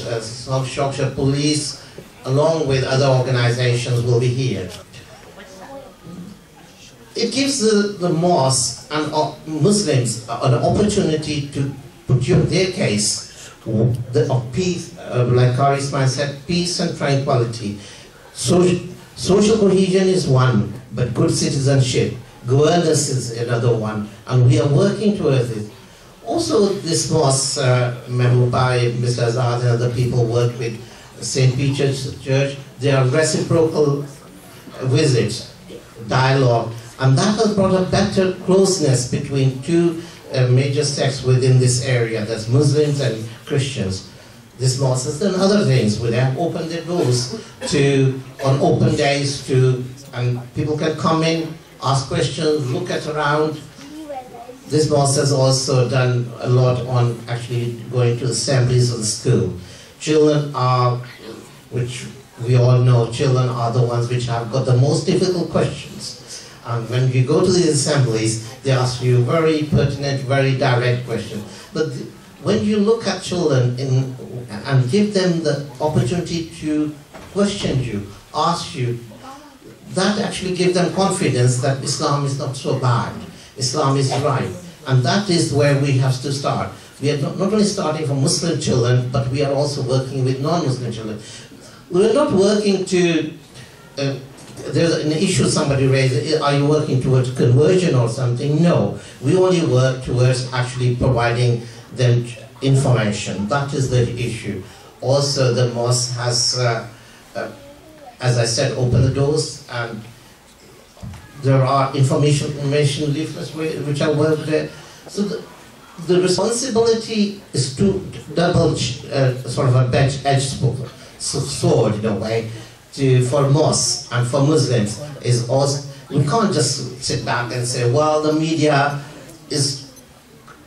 which South Shropshire Police, along with other organizations, will be here. It gives the mosque and Muslims an opportunity to put their case of peace, like Qari Ismail said, peace and tranquility. Social cohesion is one, but good citizenship, governance is another one, and we are working towards it. Also, this mosque, by Mr. Azad and other people work with St. Peter's Church. There are reciprocal visits, dialogue, and that has brought a better closeness between two major sects within this area, that's Muslims and Christians. This mosque has done other things. We have opened the doors on open days and people can come in, ask questions, look around. This mosque has also done a lot on actually going to assemblies of the school. Children are, which we all know, children are the ones which have got the most difficult questions. And when you go to these assemblies, they ask you very pertinent, very direct questions. But when you look at children and give them the opportunity to question you, ask you, that actually gives them confidence that Islam is not so bad. Islam is right. And that is where we have to start. We are not only starting from Muslim children, but we are also working with non-Muslim children. We are not working to... there's an issue somebody raised, are you working towards conversion or something? No, we only work towards actually providing them information. That is the issue. Also, the mosque has, as I said, opened the doors, and there are information leaflets which are worked there. So the responsibility is to double, sort of a edged sword in a way. For mosques and for Muslims is also, we can't just sit back and say, well, the media is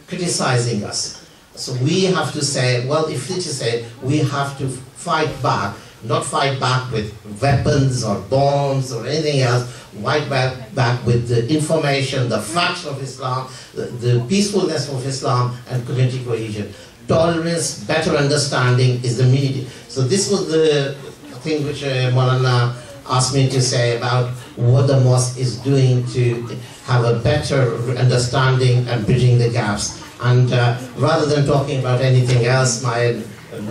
criticizing us. So we have to say, well, if it is said, we have to fight back, not fight back with weapons or bombs or anything else, fight back with the information, the facts of Islam, the peacefulness of Islam and community cohesion. Tolerance, better understanding is the media. So this was the thing which Molana asked me to say about what the mosque is doing to have a better understanding and bridging the gaps. And rather than talking about anything else, my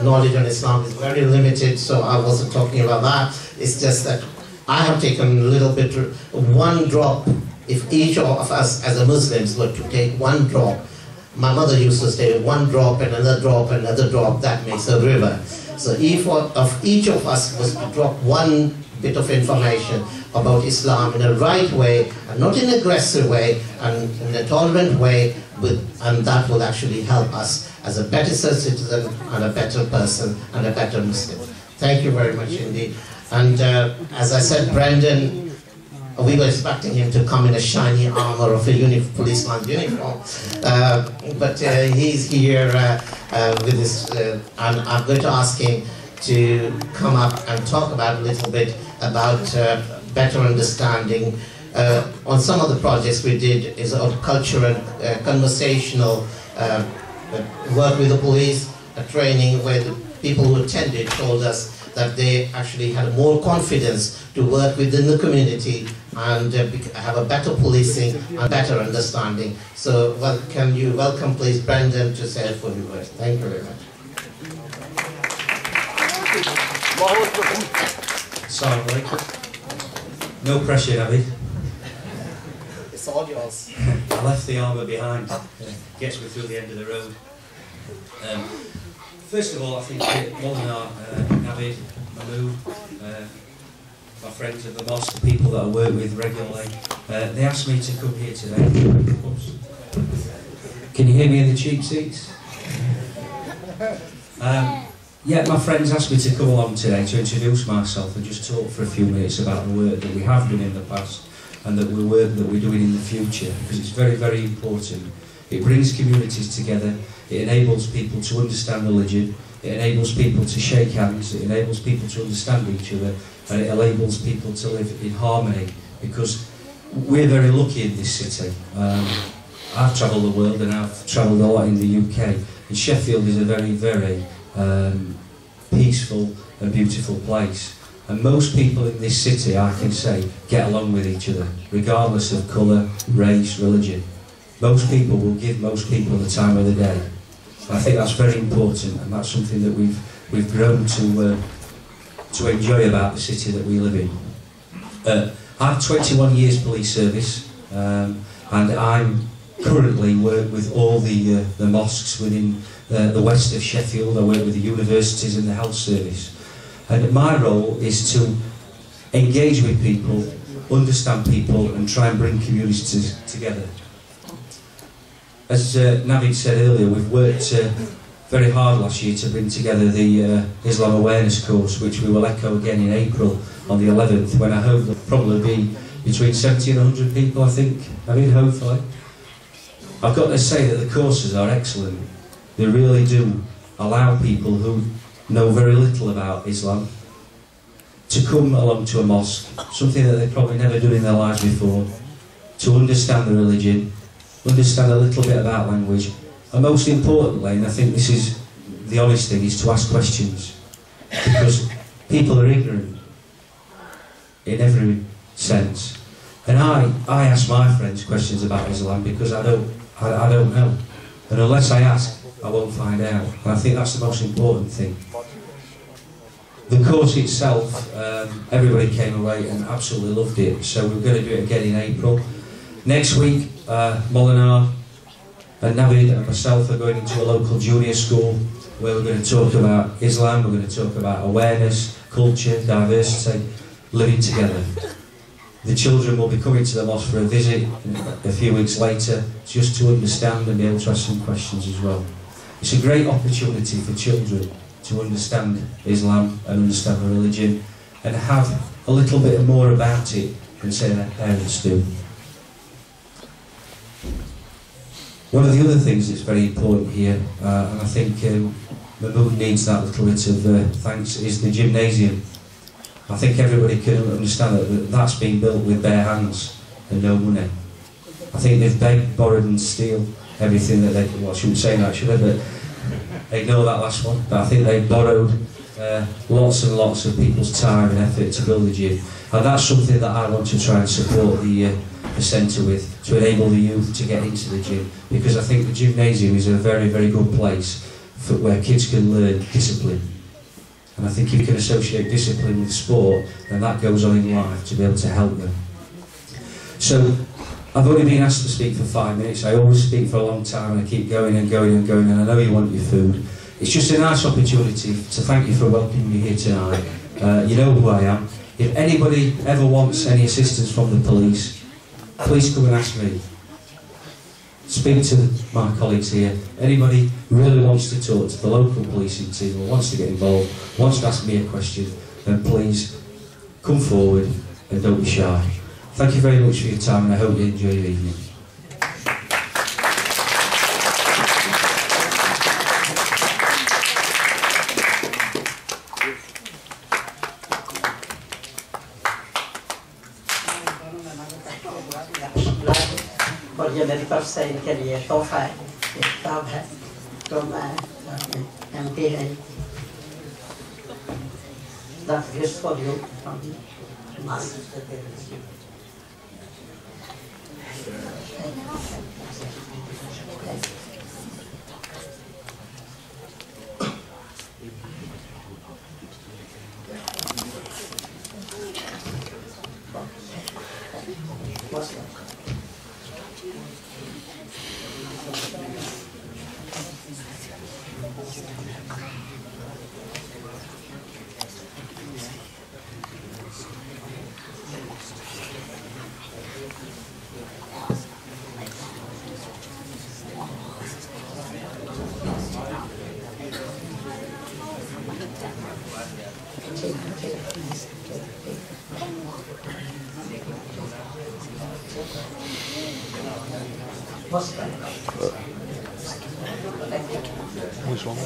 knowledge on Islam is very limited, so I wasn't talking about that. It's just that I have taken a little bit, one drop. If each of us as a Muslims were to take one drop, my mother used to say one drop and another drop and another drop, that makes a river. So if each of us was to drop one bit of information about Islam in a right way, and not in an aggressive way, and in a tolerant way, and that will actually help us as a better citizen and a better person and a better Muslim. Thank you very much indeed. And as I said, Brendan, we were expecting him to come in a shiny armor of a policeman's uniform, but he's here with his, and I'm going to ask him to come up and talk about a little bit about better understanding on some of the projects we did is on cultural, conversational work with the police, a training where the people who attended told us that they actually had more confidence to work within the community and have a better policing and better understanding. So can you welcome please Brendan to say a few words. Thank you very much. Assalamu alaikum. No pressure, Abby. It's all yours. I left the armour behind. Gets me through the end of the road. First of all, I think Molana, Navid, Mahmood, my friends at the mosque, the people that I work with regularly, they asked me to come here today. Oops. Can you hear me in the cheap seats? Yeah, my friends asked me to come along today to introduce myself and just talk for a few minutes about the work that we have done in the past and the work that we're doing in the future, because it's very, very important. It brings communities together, it enables people to understand religion, it enables people to shake hands, it enables people to understand each other, and it enables people to live in harmony, because we're very lucky in this city. I've travelled the world and I've travelled a lot in the UK, and Sheffield is a very, very peaceful and beautiful place. And most people in this city, I can say, get along with each other, regardless of colour, race, religion. Most people will give most people the time of the day. And I think that's very important, and that's something that we've grown to enjoy about the city that we live in. I have 21 years police service, and I'm currently work with all the mosques within the west of Sheffield. I work with the universities and the health service. And my role is to engage with people, understand people, and try and bring communities together. As Navid said earlier, we've worked very hard last year to bring together the Islam Awareness course, which we will echo again in April on the 11th, when I hope there'll probably be between 70 and 100 people, I think. I mean, hopefully. I've got to say that the courses are excellent. They really do allow people who know very little about Islam to come along to a mosque, something that they've probably never done in their lives before, to understand the religion, understand a little bit about language, and most importantly, and I think this is the honest thing, is to ask questions, because people are ignorant in every sense. And I ask my friends questions about Islam because I don't know, and unless I ask, I won't find out. And I think that's the most important thing. The course itself, everybody came away and absolutely loved it, so we're going to do it again in April. Next week, Molana and Navid and myself are going into a local junior school where we're going to talk about Islam, we're going to talk about awareness, culture, diversity, living together. The children will be coming to the mosque for a visit a few weeks later, just to understand and be able to ask some questions as well. It's a great opportunity for children to understand Islam and understand the religion and have a little bit more about it than say their parents do. One of the other things that's very important here, and I think Mahmood needs that little bit of thanks, is the gymnasium. I think everybody can understand that that's been built with bare hands and no money. I think they've begged, borrowed and steal everything that they, well, I shouldn't say that, should I, but ignore that last one. But I think they've borrowed lots and lots of people's time and effort to build the gym. And that's something that I want to try and support the centre with, to enable the youth to get into the gym. Because I think the gymnasium is a very, very good place for where kids can learn discipline. And I think if you can associate discipline with sport, then that goes on in life to be able to help them. So, I've only been asked to speak for 5 minutes. I always speak for a long time and I keep going and going and going, and I know you want your food. It's just a nice opportunity to thank you for welcoming me here tonight. You know who I am. If anybody ever wants any assistance from the police, please come and ask me. Speak to my colleagues here. Anybody really wants to talk to the local policing team or wants to get involved, wants to ask me a question, then please come forward and don't be shy. Thank you very much for your time and I hope you enjoy your evening. और ये मेरी तरफ से इनके लिए तोहफा है, ये किताब है, तो मैं MP है, that is for you from Which one?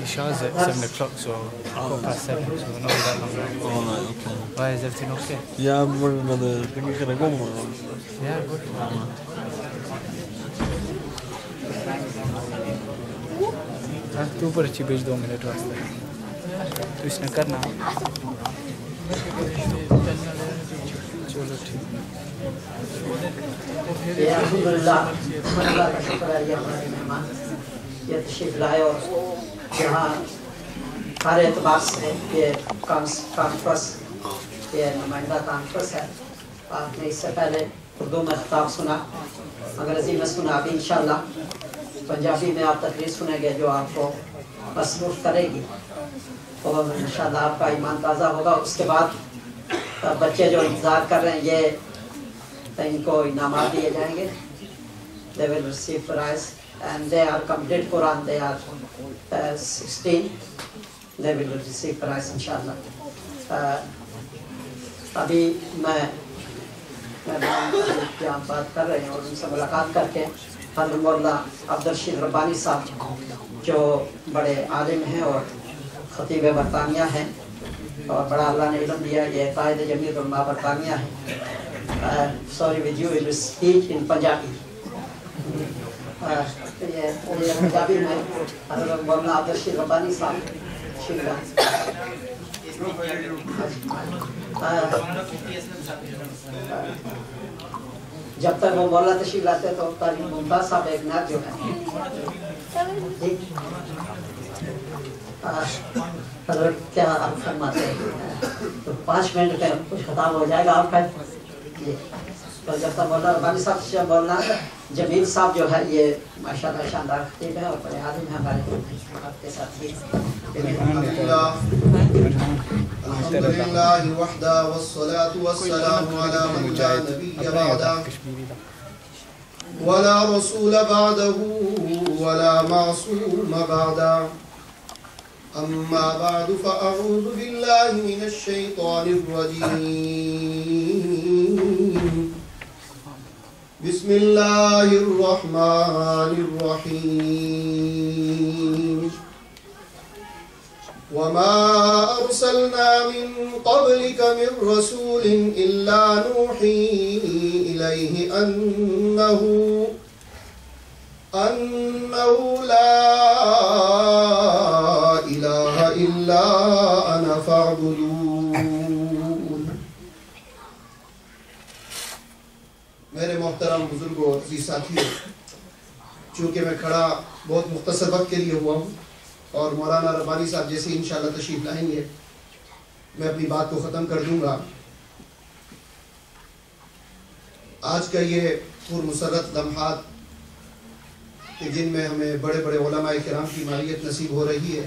It shows at 7 o'clock, so 7:15, so we're not that long. Oh, right, okay. Why, is everything okay? Yeah, I'm running another thing. Can I go more? Yeah, good. تو اوپر اچھی بھیج 2 minute واسطے تو اس نے کرنا چلو ٹھیک الحمدللہ اللہ کا شکر ہے یہ ہمارے مہمان یہ تشریف لائے اور یہاں ہر اعتبار سے یہ کانفرنس یہ نمائندہ کانفرنس ہے. آپ نے اس سے پہلے اردو میں خطاب سنا, انگریزی میں سنا, ابھی انشاءاللہ پنجابی میں آپ تقریر سنیں گے جو آپ کو مسرور کرے گی اور انشاءاللہ آپ کا ایمان تازہ ہوگا. اس کے بعد بچے جو انتظار کر رہے ہیں یہ ان کو انعامات دیے جائیں گے. They will receive prize and they are completed Quran. They are 16. They will receive prize inshallah. ابھی میں یہاں بات کر رہے ہیں اور ان سے ملاقات کر کے حضرت مولانا عبدالرشید ربانی صاحب جو بڑے عالم ہیں اور خطیب برطانیہ ہیں اور بڑا اللہ نے علم دیا, یہ قائد جمعیت علماء برطانیہ ہیں. Sorry with you, it will speak in Punjabi. یہ پنجابی میں حضرت مولانا عبدالرشید ربانی صاحب جب تک وہ مولانا تشریف لاتے تو تعلیم ممتاز صاحب ایک نعت جو ہے حضرت کیا آپ فرماتے ہیں تو 5 منٹ میں کچھ خطاب ہو جائے گا آپ کا. تو جب تک مولانا ربانی صاحب مولانا جمیل صاحب جو ہے یہ ماشاءاللہ شاندار خطیب ہے اور بڑے عالم ہیں ہمارے آپ کے ساتھ ہی. الحمدللہ وحدہ والصلاة والسلام علی من لا نبی بعدہ ولا رسول بعدہ ولا معصوم بعدہ. اما بعد فاعوذ باللہ من الشیطان الرجیم. بسم اللہ الرحمن الرحیم. وما أرسلنا من قبلك من رسول إلا نوحي إليه أنه لا إله إلا أنا فاعبدون. میرے محترم بزرگوں اور عزیز ساتھیوں, چونکہ میں کھڑا بہت مختصر وقت کے لیے ہوا ہوں اور مولانا ربانی صاحب جیسے انشاءاللہ تشریف لائیں گے میں اپنی بات کو ختم کر دوں گا. آج کا یہ پرمسرت لمحات کہ جن میں ہمیں بڑے بڑے علماء کرام کی معیت نصیب ہو رہی ہے,